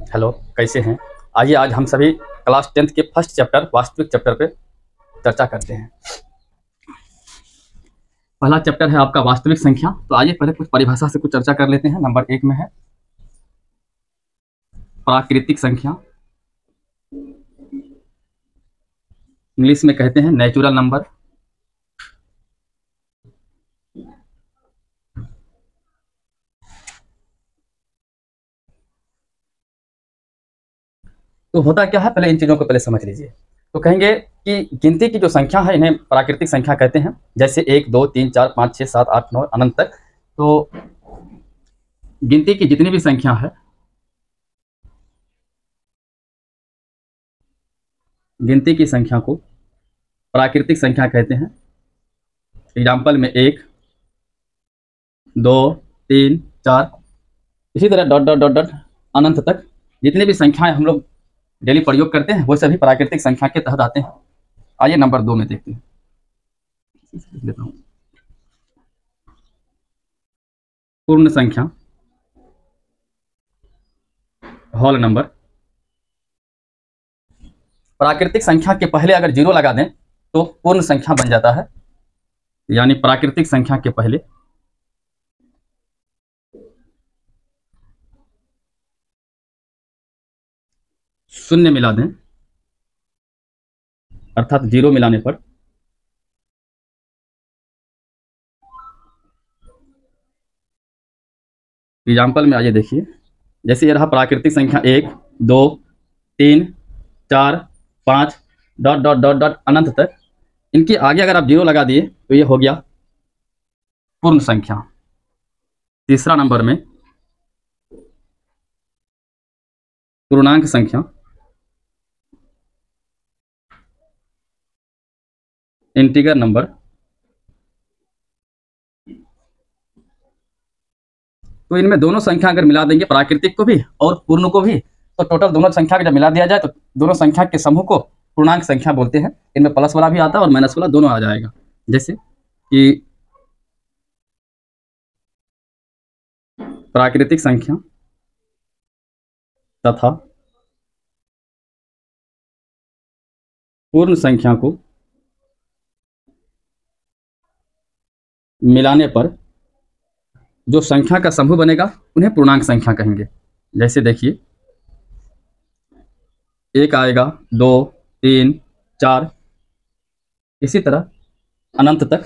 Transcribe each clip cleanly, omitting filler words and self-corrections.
Hello, कैसे हैं? आइए आज हम सभी क्लास 10th के फर्स्ट चैप्टर वास्तविक चैप्टर पे चर्चा करते हैं। पहला चैप्टर है आपका वास्तविक संख्या। तो आइए पहले कुछ परिभाषा से कुछ चर्चा कर लेते हैं। नंबर 1 में है प्राकृतिक संख्या, इंग्लिश में कहते हैं नेचुरल नंबर। तो होता क्या है, पहले इन चीज़ों को पहले समझ लीजिए। तो कहेंगे कि गिनती की जो संख्या है इन्हें प्राकृतिक संख्या कहते हैं, जैसे 1 2 3 4 5 6 7 8 9 अनंत तक। तो गिनती की जितनी भी संख्या है, गिनती की संख्या को प्राकृतिक संख्या कहते हैं। एग्जाम्पल में 1 2 3 4, इसी तरह डॉट डॉट डॉट डॉट अनंत तक जितनी भी संख्याएं हम लोग डेली प्रयोग करते हैं वो सभी प्राकृतिक संख्या के तहत आते हैं। आइए नंबर 2 में देखते हैं। लेता हूं पूर्ण संख्या, होल नंबर। प्राकृतिक संख्या के पहले अगर 0 लगा दें तो पूर्ण संख्या बन जाता है, यानी प्राकृतिक संख्या के पहले शून्य मिला दें, अर्थात 0 मिलाने पर एग्जाम्पल में आइए देखिए, जैसे ये रहा प्राकृतिक संख्या 1 2 3 4 5 डॉट डॉट डॉट डॉट अनंत तक। इनके आगे अगर आप 0 लगा दिए तो ये हो गया पूर्ण संख्या। तीसरा नंबर में पूर्णांक संख्या, इंटीगर नंबर। तो इनमें दोनों संख्या अगर मिला देंगे, प्राकृतिक को भी और पूर्ण को भी, तो टोटल दोनों संख्या का जब मिला दिया जाए तो दोनों संख्या के समूह को पूर्णांक संख्या बोलते हैं। इनमें प्लस वाला भी आता है और माइनस वाला, दोनों आ जाएगा। जैसे कि प्राकृतिक संख्या तथा पूर्ण संख्या को मिलाने पर जो संख्या का समूह बनेगा उन्हें पूर्णांक संख्या कहेंगे। जैसे देखिए 1 आएगा, 2 3 4, इसी तरह अनंत तक,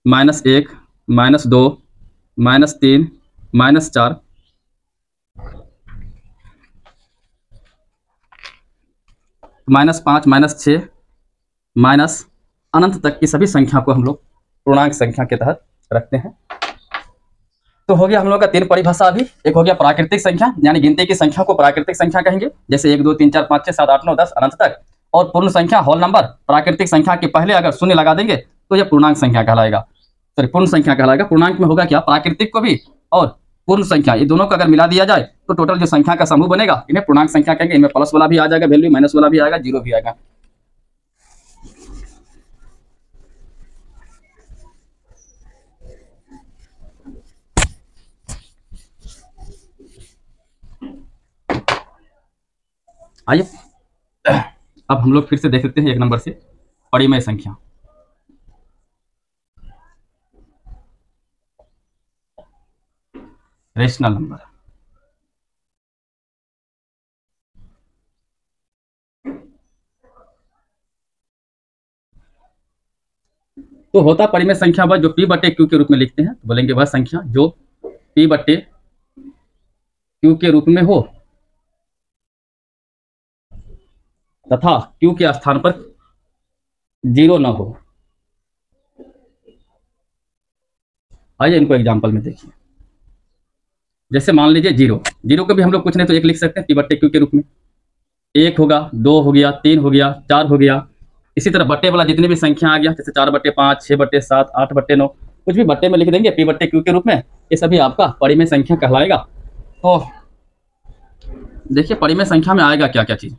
-1 -2 -3 -4, -5 -6 माइनस अनंत तक की सभी संख्या को हम लोग पूर्णांक संख्या के तहत रखते हैं। तो हो गया हम लोग का 3 परिभाषा। अभी एक हो गया प्राकृतिक संख्या, यानी गिनती की संख्या को प्राकृतिक संख्या कहेंगे, जैसे 1 2 3 4 5 6 7 8 9 10 अनंत तक। और पूर्ण संख्या होल नंबर, प्राकृतिक संख्या के पहले अगर शून्य लगा देंगे तो यह पूर्णांक संख्या कहलाएगा, सॉरी पूर्ण संख्या कहलाएगा। पूर्णांक में होगा क्या, प्राकृतिक को भी और पूर्ण संख्या, ये दोनों को अगर मिला दिया जाए तो टोटल जो संख्या का समूह बनेगा इन्हें पूर्णांक संख्या कहेंगे। इनमें प्लस वाला भी आ जाएगा वैल्यू, माइनस वाला भी आएगा, 0 भी आएगा। आइए अब हम लोग फिर से देख सकते हैं 1 नंबर से परिमेय संख्या। Rational number. तो होता परिमेय संख्या वह जो p/q के रूप में लिखते हैं, तो बोलेंगे वह संख्या जो p/q के रूप में हो तथा q के स्थान पर 0 न हो। आइए इनको एग्जाम्पल में देखिए। जैसे मान लीजिए 0 को भी हम लोग कुछ नहीं तो 1 लिख सकते हैं p/q के रूप में। 1 होगा, 2 हो गया, 3 हो गया, 4 हो गया। इसी तरह बट्टे वाला जितनी भी संख्या आ गया, जैसे 4/5 6/7 8/9, कुछ भी बट्टे में लिख देंगे p/q के रूप में, ये सभी आपका परिमेय संख्या कहलाएगा। तो देखिए परिमेय संख्या में आएगा क्या क्या चीज।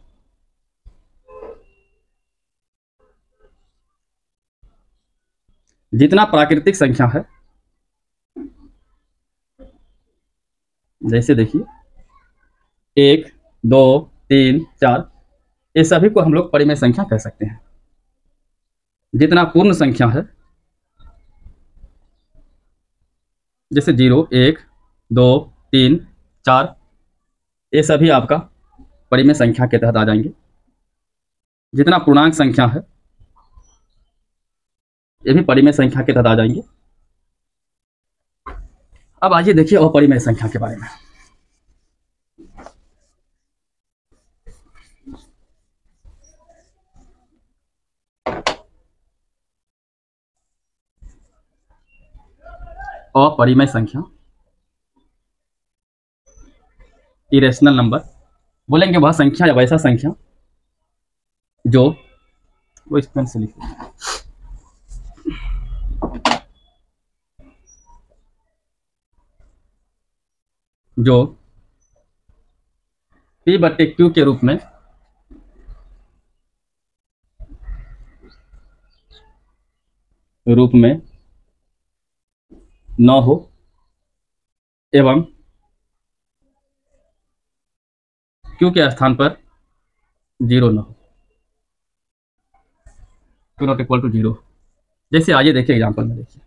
जितना प्राकृतिक संख्या है, जैसे देखिए 1 2, 3, 4, ये सभी को हम लोग परिमेय संख्या कह सकते हैं। जितना पूर्ण संख्या है, जैसे 0, 1, 2, 3, 4, ये सभी आपका परिमेय संख्या के तहत आ जाएंगे। जितना पूर्णांक संख्या है, ये भी परिमेय संख्या के तहत आ जाएंगे। अब आइए देखिए अपरिमेय संख्या के बारे में। अपरिमेय संख्या, इरेशनल नंबर बोलेंगे वह संख्या या वैसा संख्या जो, वो इस पेन से लिखिए, जो P/Q के रूप में न हो एवं Q के स्थान पर 0 न हो, Q नॉट इक्वल टू 0। जैसे आइए देखिए एग्जाम्पल में, देखिए,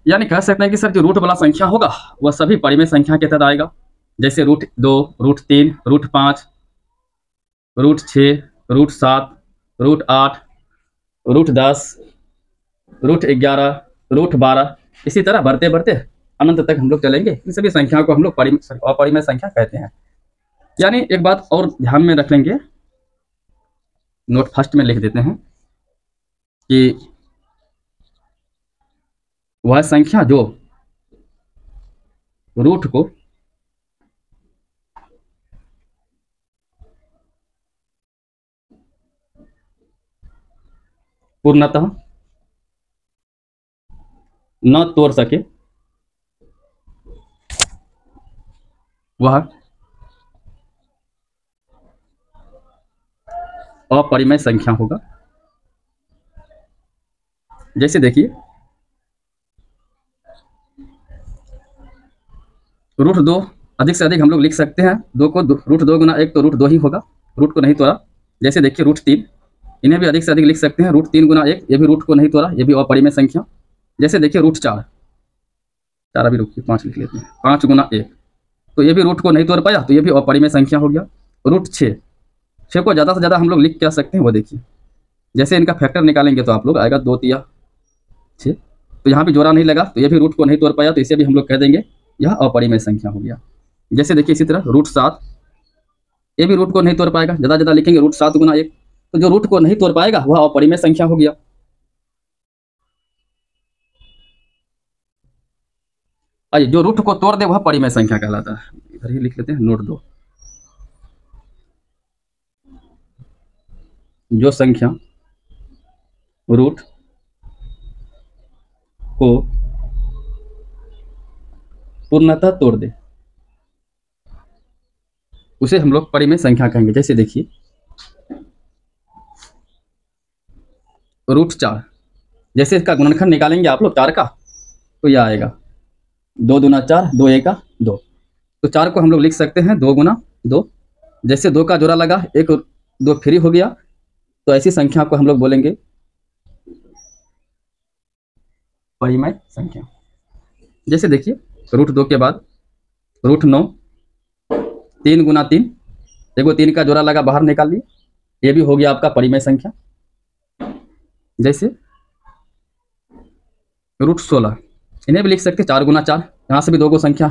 यानी कह सकते हैं कि सर जो रूट वाला संख्या होगा वह सभी परिमेय संख्या के तहत आएगा। जैसे √2, √3, √5, √6, √7, √8, √10, √11, √12, इसी तरह बढ़ते बढ़ते अनंत तक हम लोग चलेंगे। इन सभी संख्याओं को हम लोग अपरिमेय संख्या कहते हैं। यानी एक बात और ध्यान में रख लेंगे, नोट फर्स्ट में लिख देते हैं कि वह संख्या जो रूट को पूर्णतः न तोड़ सके वह अपरिमेय संख्या होगा। जैसे देखिए √2 अधिक से अधिक हम लोग लिख सकते हैं, 2 को √2 गुना 1 तो √2 ही होगा, रूट को नहीं तोड़ा। जैसे देखिए √3, इन्हें भी अधिक से अधिक लिख सकते हैं, √3 गुना 1, ये भी रूट को नहीं तोड़ा, ये भी अपरिमेय संख्या। जैसे देखिए √4, 4 अभी रुकिए 5 लिख लेते हैं, 5 गुना 1, तो ये भी रूट को नहीं तोड़ पाया, तो ये भी अपरिमेय संख्या हो गया। √6, 6 को ज़्यादा से ज़्यादा हम लोग लिख क्या सकते हैं वो देखिए, जैसे इनका फैक्टर निकालेंगे तो आप लोग आएगा 2 तिया 6, तो यहाँ भी जोड़ा नहीं लगा, तो ये भी रूट को नहीं तोड़ पाया, तो इसे भी हम लोग कह देंगे यह अपरिमेय संख्या हो गया। जैसे देखिए इसी तरह √7, ये भी रूट को नहीं तोड़ पाएगा, ज़्यादा ज़्यादा लिखेंगे √7 गुना 1, तो जो रूट को नहीं तोड़ पाएगा वह अपरिमेय संख्या हो गया। आइए जो रूट को तोड़ दे वह परिमेय संख्या कहलाता है। इधर ही लिख लेते हैं नोट 2, जो संख्या रूट को पूर्णतः तोड़ दे उसे हम लोग परिमेय संख्या कहेंगे। जैसे देखिए √4, जैसे इसका गुणनखंड निकालेंगे आप लोग 4 का, तो यह आएगा 2 दूना 4, 2 एका 2, तो 4 को हम लोग लिख सकते हैं 2 गुना 2। जैसे 2 का जोड़ा लगा, 1 2 फ्री हो गया, तो ऐसी संख्या को हम लोग बोलेंगे परिमेय संख्या। जैसे देखिए √2 के बाद √9, 3 गुना 3, देखो 3 का जोड़ा लगा बाहर निकाल लिए, ये भी हो गया आपका परिमेय संख्या। जैसे √16, इन्हें भी लिख सकते 4 गुना 4, यहाँ से भी 2 को संख्या,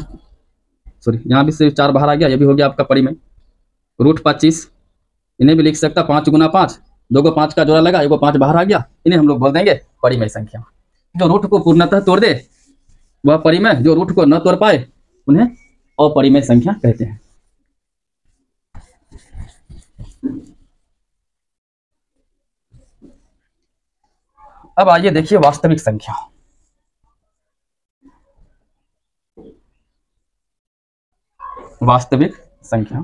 सॉरी यहाँ भी से 4 बाहर आ गया, ये भी हो गया आपका परिमेय। √25, इन्हें भी लिख सकता 5 गुना 5, 2 को 5 का जोड़ा लगा, 1 को 5 बाहर आ गया, इन्हें हम लोग बोल देंगे परिमेय संख्या। जो रूट को पूर्णतः तोड़ दे वह परिमेय, जो रूट को न तोड़ पाए उन्हें अपरिमेय संख्या कहते हैं। अब आइए देखिए वास्तविक संख्या। वास्तविक संख्या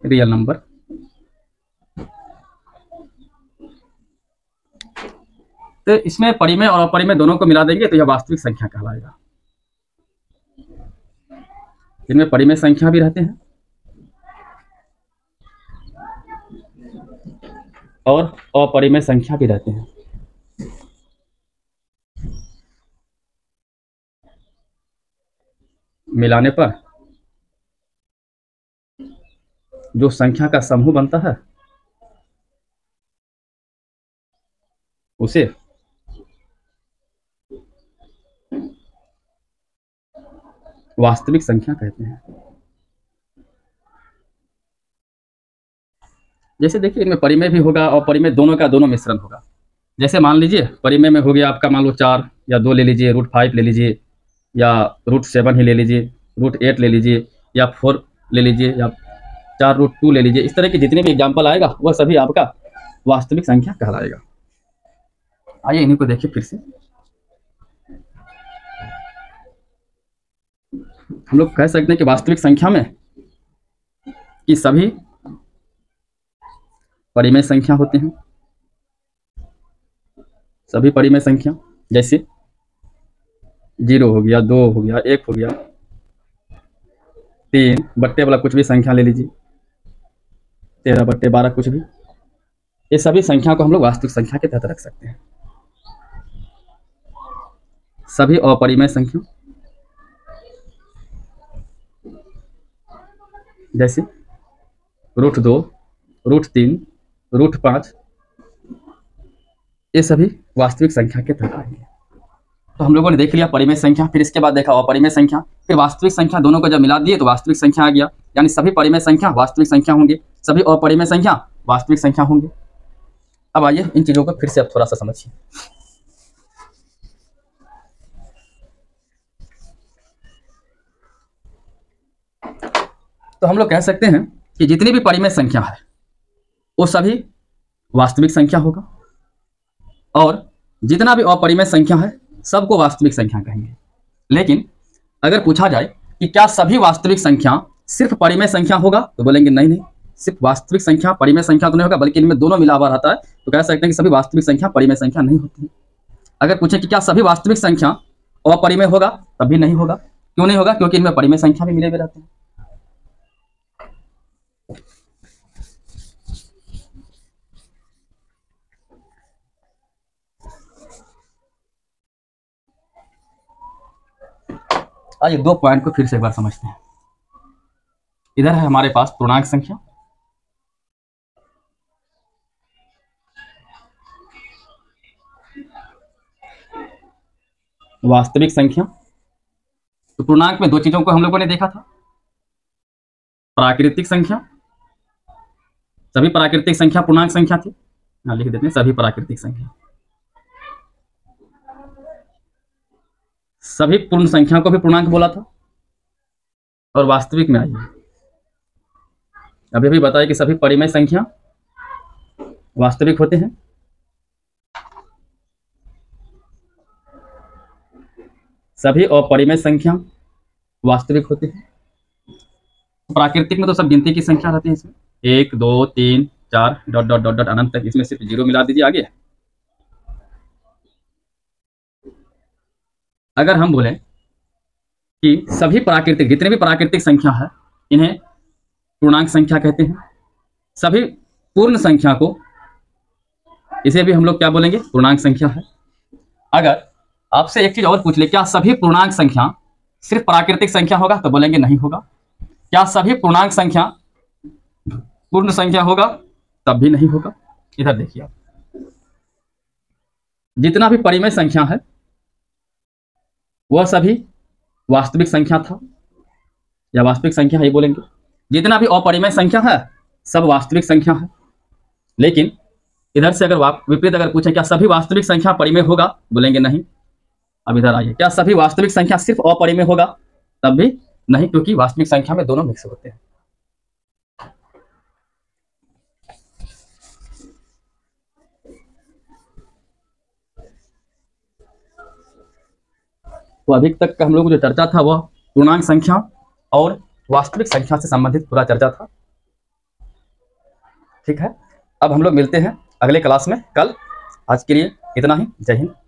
रियल नंबर तो इसमें परिमेय और अपरिमेय दोनों को मिला देंगे तो यह वास्तविक संख्या कहलाएगा। इनमें परिमेय संख्या भी रहते हैं और अपरिमेय संख्या भी रहते हैं। मिलाने पर जो संख्या का समूह बनता है उसे वास्तविक संख्या कहते हैं। जैसे देखिए इनमें परिमेय भी होगा और परिमेय दोनों का दोनों मिश्रण होगा। जैसे मान लीजिए परिमेय में हो गया आपका, मान लो 4 या 2 ले लीजिए, √5 ले लीजिए, या √7 ही ले लीजिए, √8 ले लीजिए, या 4 ले लीजिए, या 4√2 ले लीजिए। इस तरह के जितने भी एग्जाम्पल आएगा वह सभी आपका वास्तविक संख्या कहलाएगा। आइए इन्हीं को देखिए फिर से। हम लोग कह सकते हैं कि वास्तविक संख्या में कि सभी परिमेय संख्या होते हैं। सभी परिमेय संख्या जैसे 0 हो गया, 2 हो गया, 1 हो गया, 3 बट्टे वाला कुछ भी संख्या ले लीजिए, 13 बट्टे 12 कुछ भी, ये सभी संख्या को हम लोग वास्तविक संख्या के तहत रख सकते हैं। सभी अपरिमेय संख्या जैसे √2, √3, √5 ये सभी वास्तविक संख्या के तहत आएंगे। तो हम लोगों ने देख लिया परिमेय संख्या, फिर इसके बाद देखा अपरिमेय संख्या, फिर वास्तविक संख्या, दोनों को जब मिला दिए तो वास्तविक संख्या आ गया। यानी सभी परिमेय संख्या वास्तविक संख्या होंगे, सभी अपरिमेय संख्या वास्तविक संख्या होंगे। अब आइए इन चीजों को फिर से अब थोड़ा सा समझिए। तो हम लोग कह सकते हैं कि जितनी भी परिमेय संख्या है वो सभी वास्तविक संख्या होगा, और जितना भी अपरिमेय संख्या है सबको वास्तविक संख्या कहेंगे। लेकिन अगर पूछा जाए कि क्या सभी वास्तविक संख्या सिर्फ परिमेय संख्या होगा, तो बोलेंगे नहीं नहीं, सिर्फ वास्तविक संख्या परिमेय संख्या तो नहीं होगा, बल्कि इनमें दोनों मिला हुआ रहता है। तो कह सकते हैं कि सभी वास्तविक संख्या परिमेय संख्या नहीं होती है। अगर पूछे कि क्या सभी वास्तविक संख्या अपरिमेय होगा, तब भी नहीं होगा। क्यों नहीं होगा? क्योंकि इनमें परिमेय संख्या भी मिले हुए रहते हैं। आइए 2 पॉइंट को फिर से एक बार समझते हैं। इधर है हमारे पास पूर्णांक संख्या, वास्तविक संख्या। तो पूर्णांक में 2 चीजों को हम लोगों ने देखा था, प्राकृतिक संख्या, सभी प्राकृतिक संख्या पूर्णांक संख्या थी। यहाँ लिख देते हैं सभी प्राकृतिक संख्या। सभी पूर्ण संख्या को भी पूर्णांक बोला था। और वास्तविक में आइए, अभी भी बताया कि सभी परिमेय संख्या वास्तविक होते हैं, सभी अपरिमेय संख्या वास्तविक होते हैं। प्राकृतिक में तो सब गिनती की संख्या रहती है। इसमें 1 2 3 4 डॉट डॉट डॉट डॉट अनंत तक, इसमें सिर्फ 0 मिला दीजिए आगे। अगर हम बोलें कि सभी प्राकृतिक, जितने भी प्राकृतिक संख्या है इन्हें पूर्णांक संख्या कहते हैं। सभी पूर्ण संख्या को, इसे भी हम लोग क्या बोलेंगे? पूर्णांक संख्या है। अगर आपसे एक चीज और पूछ ले, क्या सभी पूर्णांक संख्या सिर्फ प्राकृतिक संख्या होगा, तो बोलेंगे नहीं होगा। क्या सभी पूर्णांक संख्या पूर्ण संख्या होगा, तब भी नहीं होगा। इधर देखिए आप, जितना भी परिमेय संख्या है वह सभी वास्तविक संख्या था, या वास्तविक संख्या है बोलेंगे। जितना भी अपरिमेय संख्या है सब वास्तविक संख्या है। लेकिन इधर से अगर विपरीत अगर पूछें क्या सभी वास्तविक संख्या परिमेय होगा, बोलेंगे नहीं। अब इधर आइए, क्या सभी वास्तविक संख्या सिर्फ अपरिमेय होगा, तब भी नहीं, क्योंकि वास्तविक संख्या में दोनों मिक्स होते हैं। तो अभी तक का हम लोग जो चर्चा था वह पूर्णांक संख्या और वास्तविक संख्या से संबंधित पूरा चर्चा था। ठीक है, अब हम लोग मिलते हैं अगले क्लास में कल। आज के लिए इतना ही। जय हिंद।